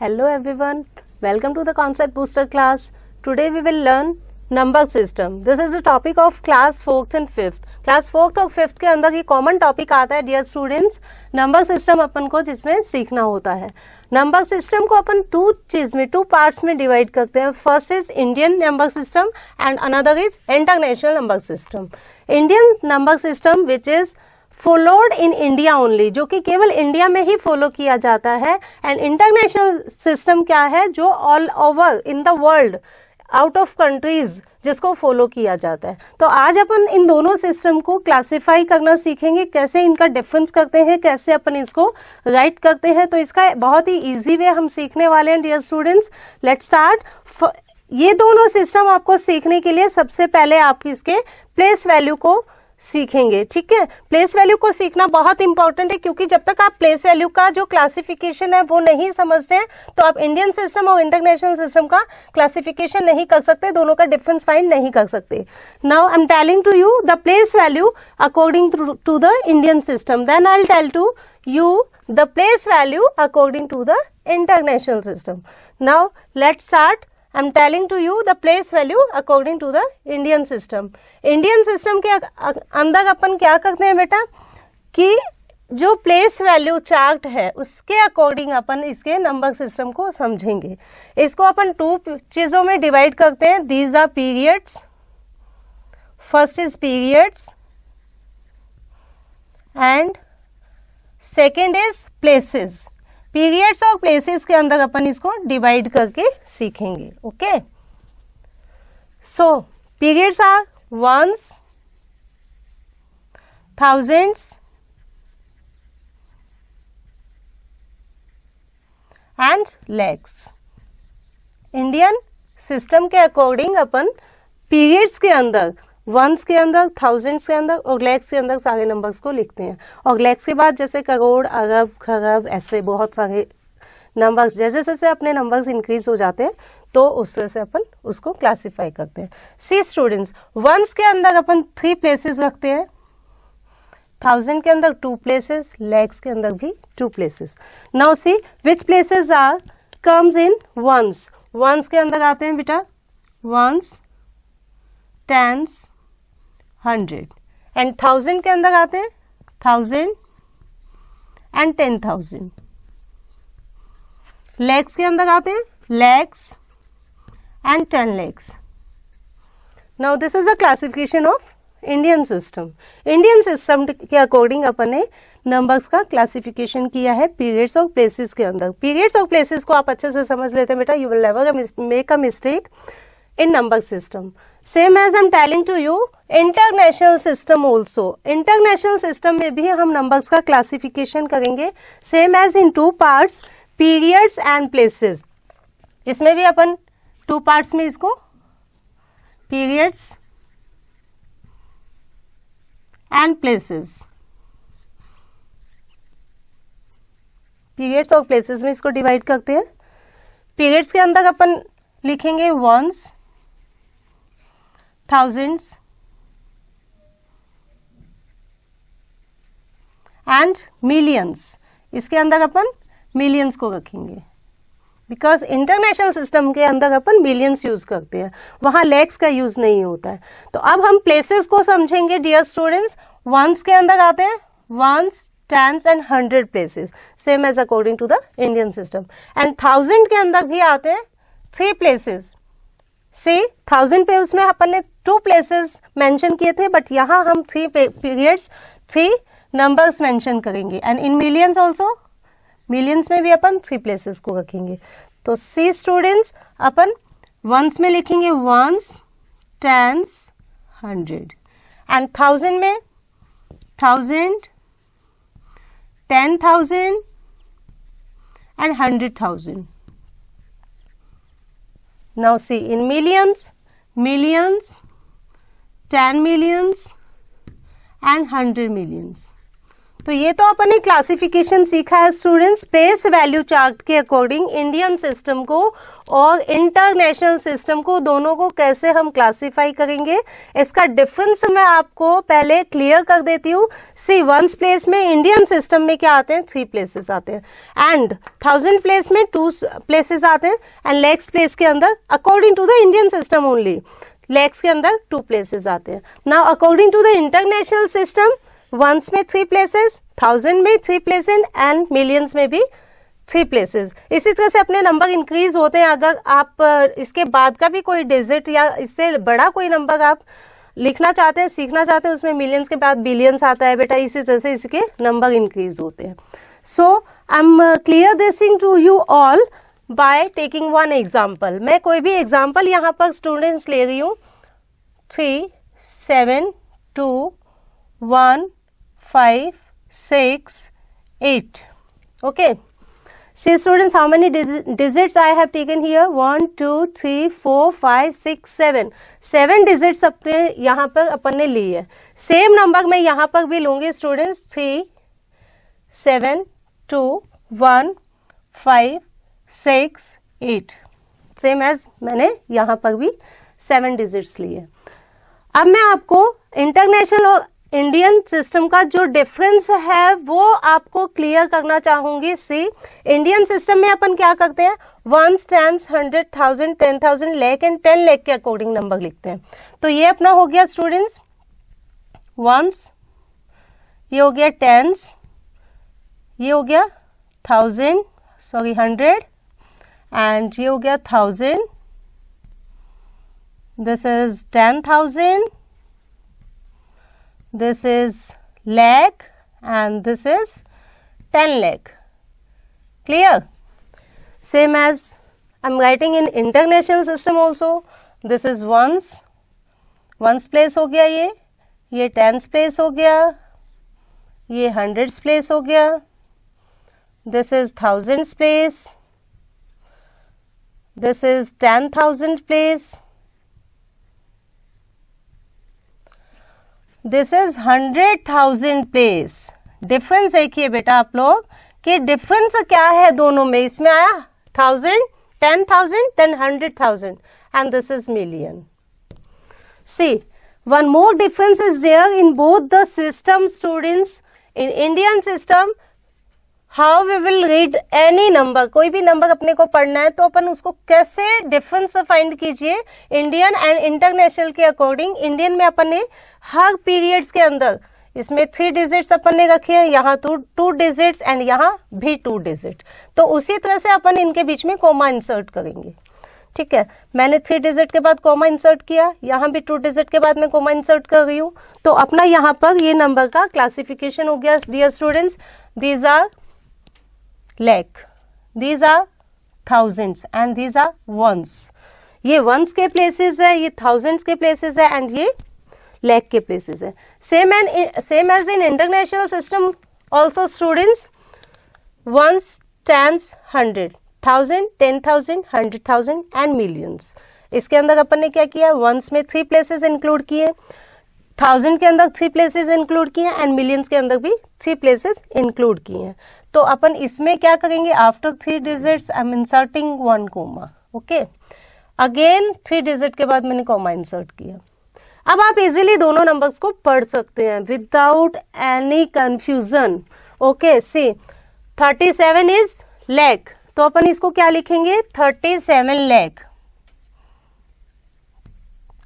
Hello everyone, welcome to the Concept Booster class. Today we will learn number system. This is the topic of class 4th and 5th. Class 4th और 5th के अंदर ये common topic आता है dear students, number system अपन को जिसमें सीखना होता है. नंबर सिस्टम को अपन टू पार्ट्स में डिवाइड करते हैं. First is Indian number system and another is international number system. Indian number system which is followed in India only, जो कि केवल इंडिया में ही फॉलो किया जाता है. एंड इंटरनेशनल सिस्टम क्या है, जो all over in the world out of countries जिसको फॉलो किया जाता है. तो आज अपन इन दोनों सिस्टम को क्लासिफाई करना सीखेंगे, कैसे इनका डिफरेंस करते हैं, कैसे अपन इसको राइट करते हैं. तो इसका बहुत ही इजी वे हम सीखने वाले हैं डियर स्टूडेंट्स. Let's start. ये दोनों सिस्टम आपको सीखने के लिए सबसे पहले आप इसके प्लेस वैल्यू को सीखेंगे. ठीक है, प्लेस वैल्यू को सीखना बहुत इंपॉर्टेंट है, क्योंकि जब तक आप प्लेस वैल्यू का जो क्लासिफिकेशन है वो नहीं समझते हैं तो आप इंडियन सिस्टम और इंटरनेशनल सिस्टम का क्लासिफिकेशन नहीं कर सकते, दोनों का डिफरेंस फाइंड नहीं कर सकते. Now I am telling to you the place value according to the Indian system, then I will tell to you the place value according to the international system. Now let's start. I am telling to you the place value according to the Indian system. Indian system के अंदर अपन क्या करते हैं बेटा, कि जो place value chart है उसके अकॉर्डिंग अपन इसके नंबर सिस्टम को समझेंगे. इसको अपन टू चीजों में डिवाइड करते हैं. These are periods. First is periods and second is places. Periods और प्लेसेस के अंदर अपन इसको डिवाइड करके सीखेंगे. Okay, so periods are ones, thousands and lakhs. Indian system के अकॉर्डिंग अपन पीरियड्स के अंदर, वंस के अंदर, थाउजेंड्स के अंदर और लैक्स के अंदर सारे नंबर्स को लिखते हैं. और लैक्स के बाद जैसे करोड़, अरब, खरब, ऐसे बहुत सारे नंबर्स, जैसे जैसे अपने नंबर्स इंक्रीज हो जाते हैं तो उससे से अपन उसको क्लासिफाई करते हैं. सी स्टूडेंट्स, वंस के अंदर अपन 3 प्लेसेस रखते हैं, थाउजेंड के अंदर 2 प्लेसेस, लैक्स के अंदर भी 2 places. Now see which places are comes in ones. Ones के अंदर आते हैं बेटा वंस, टेंस, 100. एंड थाउजेंड के अंदर आते हैं 1000 एंड 10,000. लैक्स के अंदर आते हैं lakhs and 10 lakhs. Now this is a classification of Indian system. Indian system के अकॉर्डिंग अपन ने नंबर्स का क्लासिफिकेशन किया है पीरियड्स और प्लेसेस के अंदर. पीरियड्स और प्लेसेस को आप अच्छे से समझ लेते हैं बेटा, you will never make a mistake in number system. Same as I'm telling to you international system also. International system में भी हम numbers का classification करेंगे. Same as in 2 parts, periods and places. इसमें भी अपन 2 parts में इसको periods and places, periods और places में इसको divide करते हैं. periods के अंदर अपन लिखेंगे ones, thousands एंड मिलियंस. इसके अंदर अपन मिलियंस को रखेंगे, बिकॉज इंटरनेशनल सिस्टम के अंदर अपन मिलियंस यूज करते हैं, वहां लैक्स का यूज नहीं होता है. तो अब हम प्लेसेस को समझेंगे डियर स्टूडेंट्स. वंस के अंदर आते हैं ones, tens and 100 places, same as according to the Indian system. And thousand के अंदर भी आते हैं 3 प्लेसेस. से 1000 पे उसमें अपन ने 2 प्लेसेस मेंशन किए थे, बट यहाँ हम 3 पीरियड्स, 3 नंबर्स मेंशन करेंगे. And in millions also, millions में भी अपन 3 प्लेसेस को रखेंगे. तो सी स्टूडेंट्स, अपन वंस में लिखेंगे वंस, टेंस, 100. एंड 1000 में 1000, 10,000 and 100,000. Now see in millions, millions, 10 millions and 100 millions. तो ये तो अपन ने क्लासिफिकेशन सीखा है स्टूडेंट्स, स्पेस वैल्यू चार्ट के अकॉर्डिंग इंडियन सिस्टम को और इंटरनेशनल सिस्टम को, दोनों को कैसे हम क्लासिफाई करेंगे, इसका डिफरेंस मैं आपको पहले क्लियर कर देती हूँ। सी, वंस प्लेस में इंडियन सिस्टम में क्या आते हैं, 3 प्लेसेस आते हैं, एंड 1000 प्लेस में 2 प्लेसेस आते हैं, एंड लैक्स प्लेस के अंदर according to the Indian system only lakhs के अंदर 2 प्लेसेस आते हैं। Now according to the international system, ones में 3 प्लेसेस, 1000 में 3 प्लेसेस एंड मिलियंस में भी 3 प्लेसेस। इसी तरह से अपने नंबर इंक्रीज होते हैं। अगर आप इसके बाद का भी कोई डिजिट या इससे बड़ा कोई नंबर आप लिखना चाहते हैं, सीखना चाहते हैं, उसमें मिलियंस के बाद बिलियंस आता है बेटा, इसी तरह से इसके नंबर इंक्रीज होते हैं। So I am clear this thing to you all by taking one example. मैं कोई भी एग्जाम्पल यहाँ पर स्टूडेंट्स ले रही हूँ। 3, 7, 2, 1, 5, 6, 8. Okay. See students, how many digits I have taken here? 1, 2, 3, 4, 5, 6, 7. 7 digits अपने यहाँ पर अपन ने ली है। सेम नंबर मैं यहाँ पर भी लूंगी स्टूडेंट्स। 3, 7, 2, 1, 5, 6, 8. सेम एज मैंने यहाँ पर भी 7 डिजिट्स लिए। अब मैं आपको इंटरनेशनल और इंडियन सिस्टम का जो डिफरेंस है वो आपको क्लियर करना चाहूंगी। सी, इंडियन सिस्टम में अपन क्या करते हैं, 1, 10, 100, 1000, 10,000, लाख एंड 10 लाख के अकॉर्डिंग नंबर लिखते हैं। तो ये अपना हो गया स्टूडेंट्स वंस, ये हो गया टेंस, ये हो गया 1000, सॉरी 100, एंड ये हो गया 1000, this is 10,000, this is lakh, and this is 10 lakh. Clear? Same as I'm writing in international system also. This is ones place हो गया, ये tens place हो गया, ये hundreds place हो गया, this is thousands place, this is 10,000 place, this is 100,000 place. Difference देखिए बेटा आप लोग कि डिफरेंस क्या है दोनों में। इसमें आया 1000, 10,000, then 100,000, and this is million. See, one more difference is there in both the system students. In Indian system how we will read any number, कोई भी नंबर अपने को पढ़ना है तो अपन उसको कैसे डिफरेंस फाइंड कीजिए इंडियन एंड इंटरनेशनल के अकॉर्डिंग। इंडियन में अपन ने हर पीरियड्स के अंदर इसमें 3 डिजिट्स अपन ने रखे हैं, यहाँ तो 2 डिजिट्स एंड यहाँ भी 2 डिजिट। तो उसी तरह से अपन इनके बीच में कोमा इंसर्ट करेंगे। ठीक है, मैंने 3 डिजिट के बाद कोमा इंसर्ट किया, यहाँ भी 2 डिजिट के बाद मैं कोमा इंसर्ट कर रही हूँ। तो अपना यहाँ पर ये नंबर का क्लासिफिकेशन हो गया dear students. These are lakh, these are thousands and these are ones. ये ones के places है, ये thousands के places है, and ये lakh के places है। Same as in international system also students, ones, tens, 100, 1000, 10,000, 100,000 and millions। इसके अंदर अपन ने क्या किया, ones में 3 places include किए, 1000 के अंदर 3 प्लेसेस इंक्लूड किए एंड मिलियंस के अंदर भी 3 प्लेसेस इंक्लूड किए हैं। तो अपन इसमें क्या करेंगे, after 3 digits I am inserting 1 comma. Okay, again 3 digit के बाद मैंने कोमा इंसर्ट किया। अब आप इजीली दोनों नंबर्स को पढ़ सकते हैं without any confusion. Okay, see 37 is lakh, तो अपन इसको क्या लिखेंगे, 37 lakh.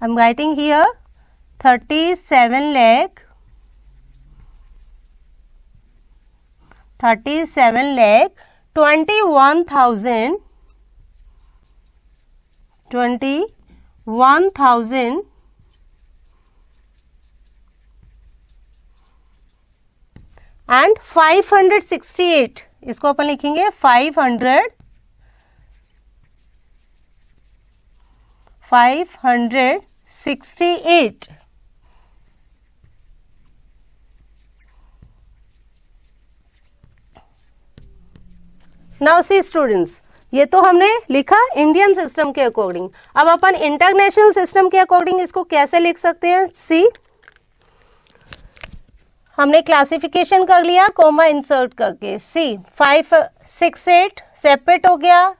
I am writing here 37 lakh, 37 lakh, 21,000, 21,000 and 568। इसको अपन लिखेंगे 568। नाउ सी स्टूडेंट्स, ये तो हमने लिखा इंडियन सिस्टम के अकॉर्डिंग। अब अपन इंटरनेशनल सिस्टम के अकॉर्डिंग इसको कैसे लिख सकते हैं। सी, हमने क्लासिफिकेशन कर लिया कोमा इंसर्ट करके। सी 5 6 8 सेपरेट हो गया,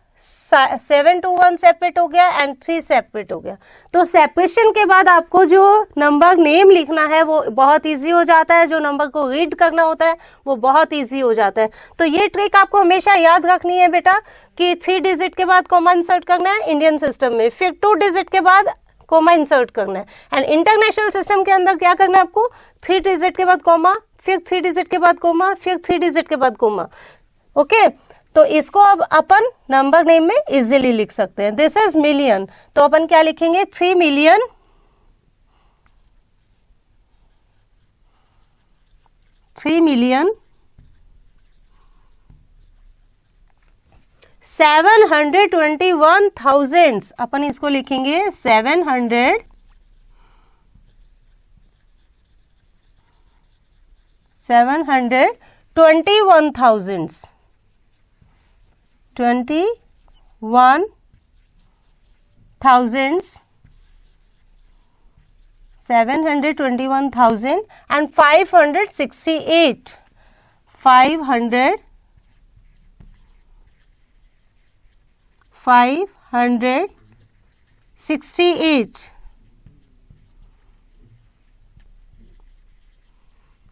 7 to 1 सेपरेट हो गया एंड 3 सेपरेट हो गया। तो सेपरेशन के बाद आपको जो नंबर नेम लिखना है वो बहुत इजी हो जाता है, जो नंबर को रीड करना होता है वो बहुत इजी हो जाता है। तो ये ट्रिक आपको हमेशा याद रखनी है बेटा कि 3 डिजिट के बाद कॉमा इंसर्ट करना है इंडियन सिस्टम में, फिर 2 डिजिट के बाद कॉमा इंसर्ट करना है, एंड इंटरनेशनल सिस्टम के अंदर क्या करना है आपको 3 डिजिट के बाद कॉमा, फिर 3 डिजिट के बाद कॉमा, फिर 3 डिजिट के बाद कॉमा। ओके, तो इसको अब अपन नंबर नेम में इजीली लिख सकते हैं। दिस इज मिलियन, तो अपन क्या लिखेंगे 3 मिलियन 721,000, अपन इसको लिखेंगे 721,000 721,000 and 568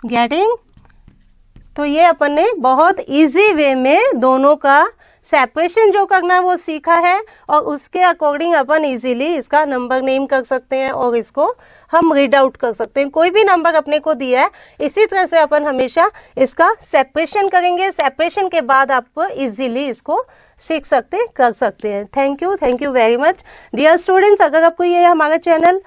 गेटिंग। तो ये अपन ने बहुत इजी वे में दोनों का सेपरेशन जो करना है वो सीखा है, और उसके अकॉर्डिंग अपन इजीली इसका नंबर नेम कर सकते हैं और इसको हम रीड आउट कर सकते हैं। कोई भी नंबर अपने को दिया है इसी तरह से अपन हमेशा इसका सेपरेशन करेंगे, सेपरेशन के बाद आप इजीली इसको सीख सकते कर सकते हैं। Thank you very much dear students. अगर आपको ये हमारा चैनल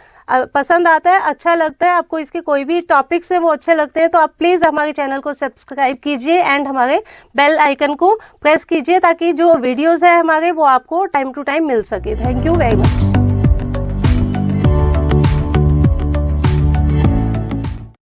पसंद आता है, अच्छा लगता है, आपको इसके कोई भी टॉपिक्स हैं वो अच्छे लगते हैं, तो आप प्लीज़ हमारे चैनल को सब्सक्राइब कीजिए एंड हमारे बेल आइकन को प्रेस कीजिए ताकि जो वीडियोस है हमारे वो आपको टाइम टू टाइम मिल सके। Thank you very much.